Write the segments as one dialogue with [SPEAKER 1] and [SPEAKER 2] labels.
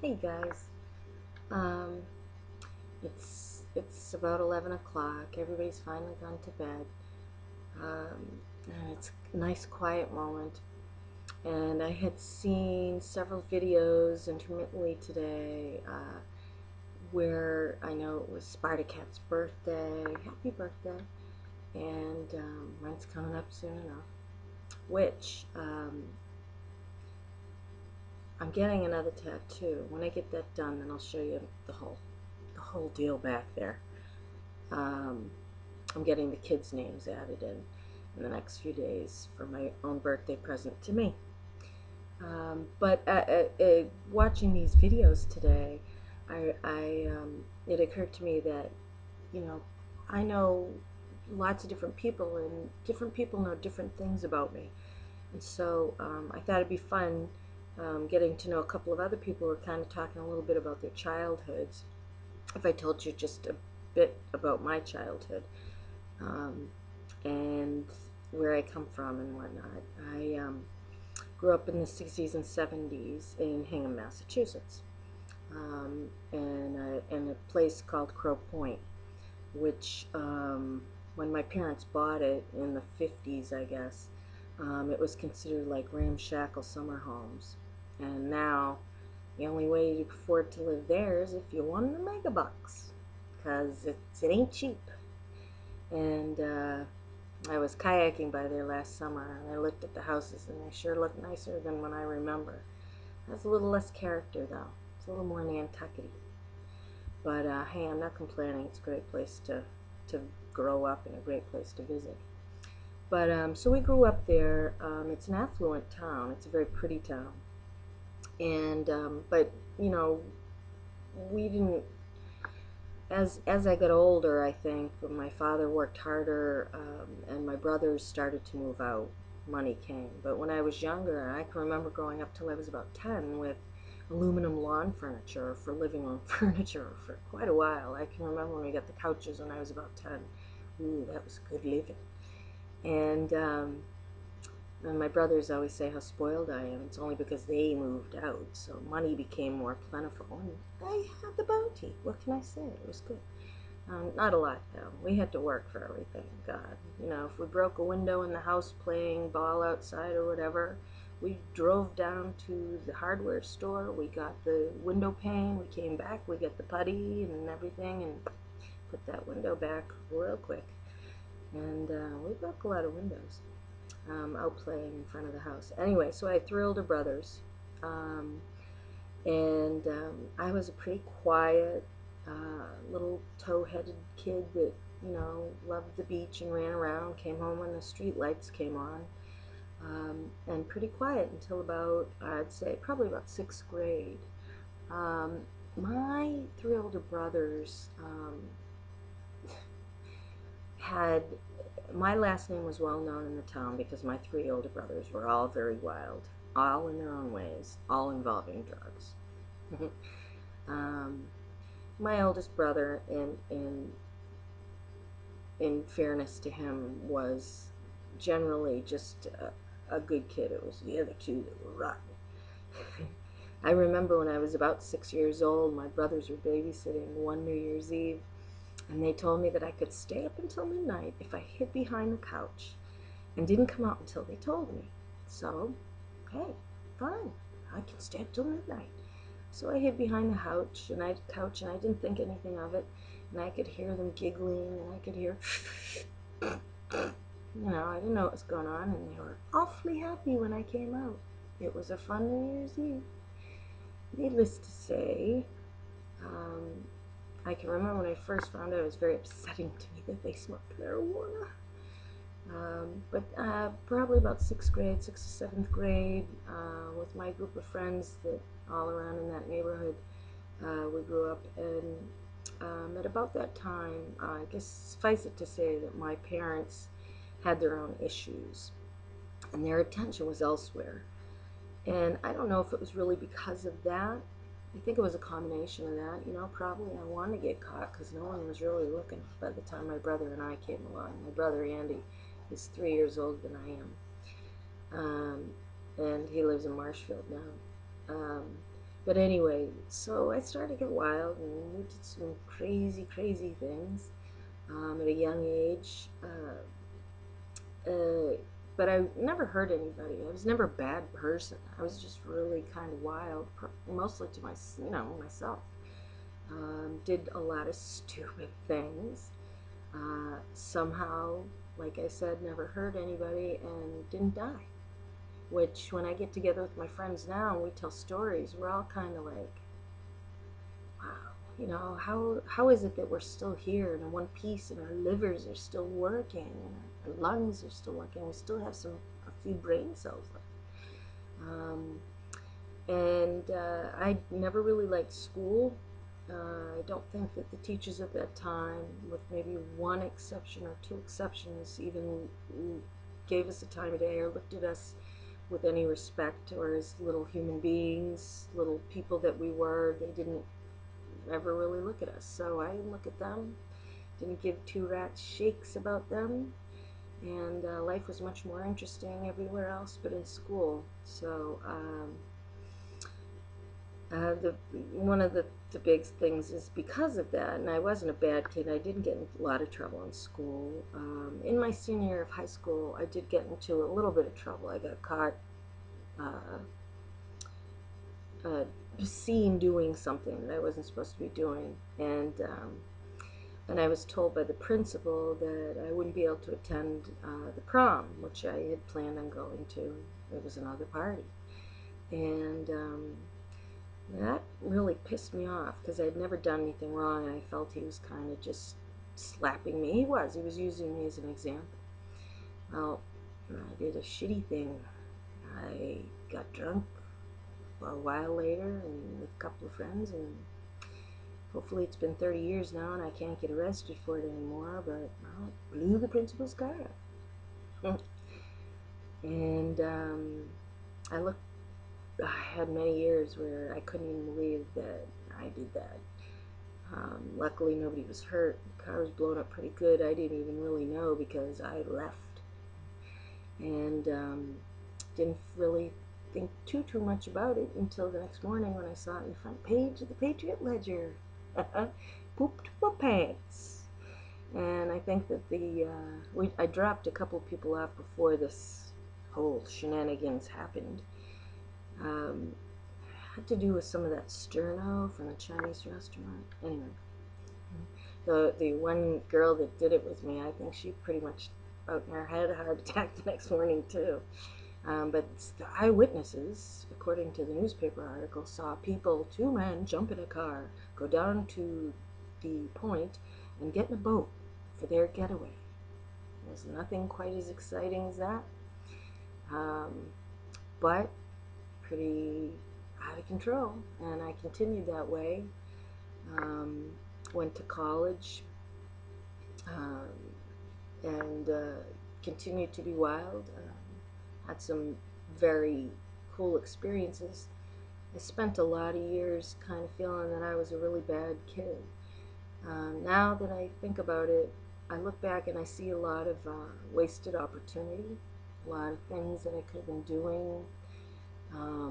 [SPEAKER 1] Hey guys, um, it's about 11 o'clock. Everybody's finally gone to bed, and it's a nice quiet moment. And I had seen several videos intermittently today where I know it was Sparta Cat's birthday. Happy birthday! And mine's coming up soon enough. Which I'm getting another tattoo. When I get that done, then I'll show you the whole deal back there. Um, I'm getting the kids' names added in the next few days for my own birthday present to me. But watching these videos today, it occurred to me that you know I know lots of different people, and different people know different things about me, and so I thought it'd be fun getting to know a couple of other people who are kind of talking a little bit about their childhoods. If I told you just a bit about my childhood. Um, and where I come from and whatnot. I grew up in the 60s and 70s in Hingham, Massachusetts, in a place called Crow Point, which when my parents bought it in the 50s, I guess, it was considered like ramshackle summer homes. And now the only way you can afford to live there is if you won the mega bucks, because it ain't cheap. And I was kayaking by there last summer, and I looked at the houses, and they sure look nicer than when I remember. It has a little less character, though. It's a little more Nantucket. But hey, I'm not complaining. It's a great place to grow up and a great place to visit. But so we grew up there. It's an affluent town. It's a very pretty town. And but you know, we didn't. As I got older, I think my father worked harder, and my brothers started to move out. Money came. But when I was younger, I can remember growing up till I was about 10 with aluminum lawn furniture for living room furniture for quite a while. I can remember when we got the couches when I was about 10. Ooh, that was good living. And and my brothers always say how spoiled I am. It's only because they moved out, so money became more plentiful, and I had the bounty. What can I say? It was good. Not a lot, though. We had to work for everything. God, if we broke a window in the house playing ball outside or whatever, we drove down to the hardware store. We got the window pane. We came back. We got the putty and everything, and put that window back real quick. And we broke a lot of windows out playing in front of the house. Anyway, so I had three older brothers, um, and I was a pretty quiet little tow-headed kid that loved the beach and ran around. Came home when the street lights came on, and pretty quiet until about, I'd say, probably about sixth grade. My three older brothers had my last name was well known in the town because my three older brothers were all very wild, all in their own ways, all involving drugs. um, my oldest brother, in fairness to him, was generally just a good kid. It was the other two that were rotten. I remember when I was about 6 years old, my brothers were babysitting one New Year's Eve, and they told me that I could stay up until midnight if I hid behind the couch and didn't come out until they told me. So, hey, fine, I can stay up till midnight. So I hid behind the couch, and I didn't think anything of it, and I could hear them giggling, and I could hear, I didn't know what was going on, and they were awfully happy when I came out. It was a fun New Year's Eve. Needless to say, I can remember when I first found out, it was very upsetting to me that they smoked marijuana. But probably about sixth or seventh grade, with my group of friends that all around in that neighborhood, we grew up, and at about that time, I guess suffice it to say that my parents had their own issues, and their attention was elsewhere. And I don't know if it was really because of that. I think it was a combination of that. Probably I wanted to get caught because no one was really looking by the time my brother and I came along. My brother Andy is 3 years older than I am, and he lives in Marshfield now. But anyway, so I started to get wild, and we did some crazy, crazy things at a young age. Uh, but I never hurt anybody. I was never a bad person. I was just really kind of wild, mostly to myself. Did a lot of stupid things. Somehow, like I said, never hurt anybody and didn't die. Which, when I get together with my friends now and we tell stories, we're all kind of like, wow, how is it that we're still here and in one piece and our livers are still working and our lungs are still working? We still have a few brain cells left. Um, and I never really liked school. I don't think that the teachers at that time, with maybe one exception or two exceptions, even gave us the time of day or looked at us with any respect, or as little human beings, little people that we were. They didn't ever really look at us. So I didn't look at them, didn't give two rats shakes about them, and life was much more interesting everywhere else but in school. So one of the big things is because of that, and I wasn't a bad kid. I didn't get in a lot of trouble in school. In my senior year of high school, I did get into a little bit of trouble. I got caught uh, seen doing something that I wasn't supposed to be doing, and I was told by the principal that I wouldn't be able to attend the prom, which I had planned on going to. It was another party, and that really pissed me off because I'd never done anything wrong, and I felt he was kind of just slapping me. He was using me as an example. Well, I did a shitty thing. I got drunk a while later and with a couple of friends, and hopefully it's been 30 years now and I can't get arrested for it anymore, but well, it blew the principal's car up. And I had many years where I couldn't even believe that I did that. Luckily nobody was hurt. The car was blown up pretty good. I didn't even really know because I left, and didn't really think too much about it until the next morning when I saw it in the front page of the Patriot Ledger. Pooped my pants. And I think that I dropped a couple people off before this whole shenanigans happened. Had to do with some of that sterno from the Chinese restaurant. Anyway, the one girl that did it with me, I think she pretty much out in her head a heart attack the next morning too. But the eyewitnesses, according to the newspaper article, saw two men jump in a car, go down to the point, and get in a boat for their getaway. There's nothing quite as exciting as that, but pretty out of control. And I continued that way. Went to college, and continued to be wild. Had some very cool experiences. I spent a lot of years kind of feeling that I was a really bad kid. Now that I think about it, I look back and I see a lot of wasted opportunity, a lot of things that I could have been doing.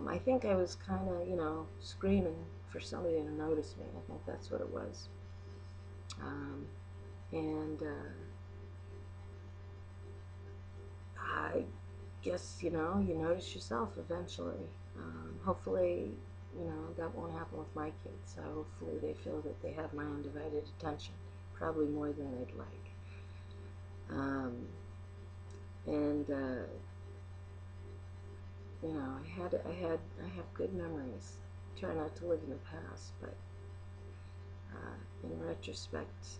[SPEAKER 1] I think I was kind of, screaming for somebody to notice me. I think that's what it was. And I guess, you notice yourself eventually. Hopefully, that won't happen with my kids. Hopefully they feel that they have my undivided attention, probably more than they'd like. And I have good memories. Try not to live in the past, but in retrospect,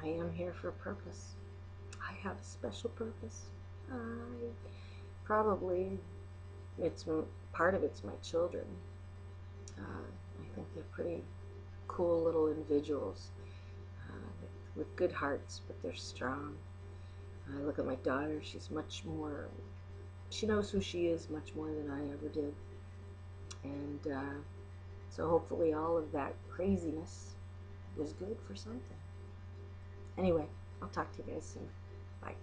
[SPEAKER 1] I am here for a purpose. I have a special purpose. Probably part of it's my children. I think they're pretty cool little individuals with good hearts, but they're strong. I look at my daughter. She knows who she is much more than I ever did. And so hopefully all of that craziness was good for something. Anyway, I'll talk to you guys soon. Bye.